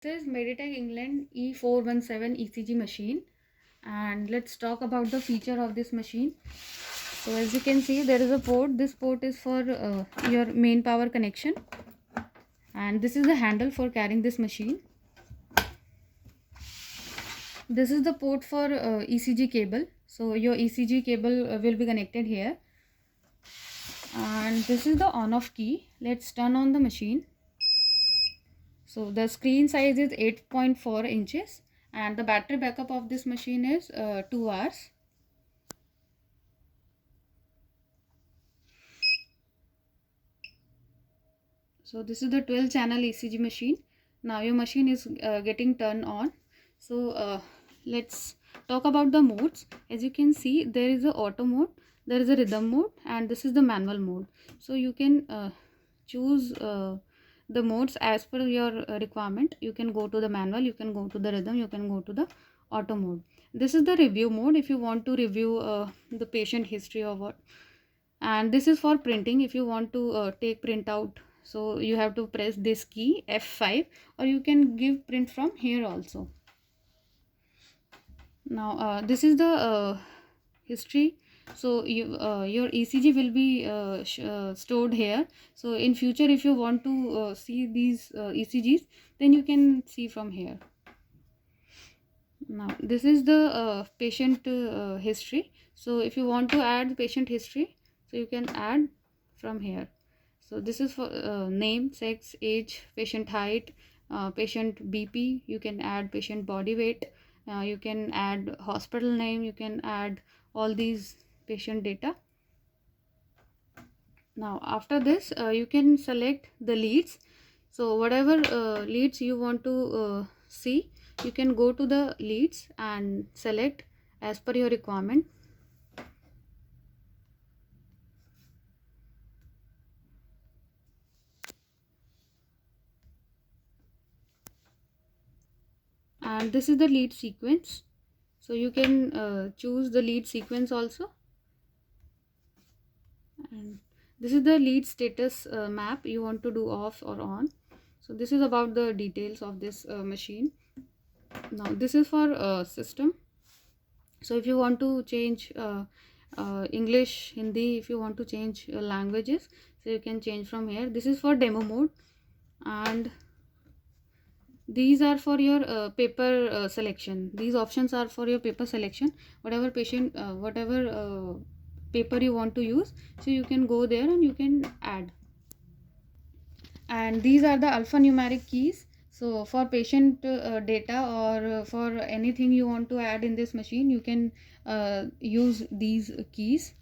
This is Meditech England E417 ECG machine, and let's talk about the feature of this machine. So as you can see, there is a port. This port is for your main power connection, and this is the handle for carrying this machine. This is the port for ECG cable. So your ECG cable will be connected here, and this is the on off key. Let's turn on the machine. So the screen size is 8.4 inches, and the battery backup of this machine is 2 hours. So this is the 12 channel ECG machine. Now your machine is getting turned on. So let's talk about the modes. As you can see, there is a auto mode, there is a rhythm mode, and this is the manual mode. So you can choose the modes as per your requirement. You can go to the manual, you can go to the rhythm, you can go to the auto mode. This is the review mode if you want to review the patient history or what. And this is for printing if you want to take print out. So you have to press this key F5, or you can give print from here also. Now this is the history. So your ECG will be stored here. So in future, if you want to see these ECGs, then you can see from here. Now this is the patient history. So if you want to add patient history, so you can add from here. So this is for name, sex, age, patient height, patient BP. You can add patient body weight, you can add hospital name, you can add all these patient data. Now after this you can select the leads. So whatever leads you want to see, you can go to the leads and select as per your requirement. And this is the lead sequence. So you can choose the lead sequence also. And this is the lead status map, you want to do off or on. So this is about the details of this machine. Now this is for system. So if you want to change English, Hindi, if you want to change languages, so you can change from here. This is for demo mode, and these are for your paper selection. These options are for your paper selection. Whatever patient whatever paper you want to use, so you can go there and you can add. And these are the alphanumeric keys. So for patient data, or for anything you want to add in this machine, you can use these keys.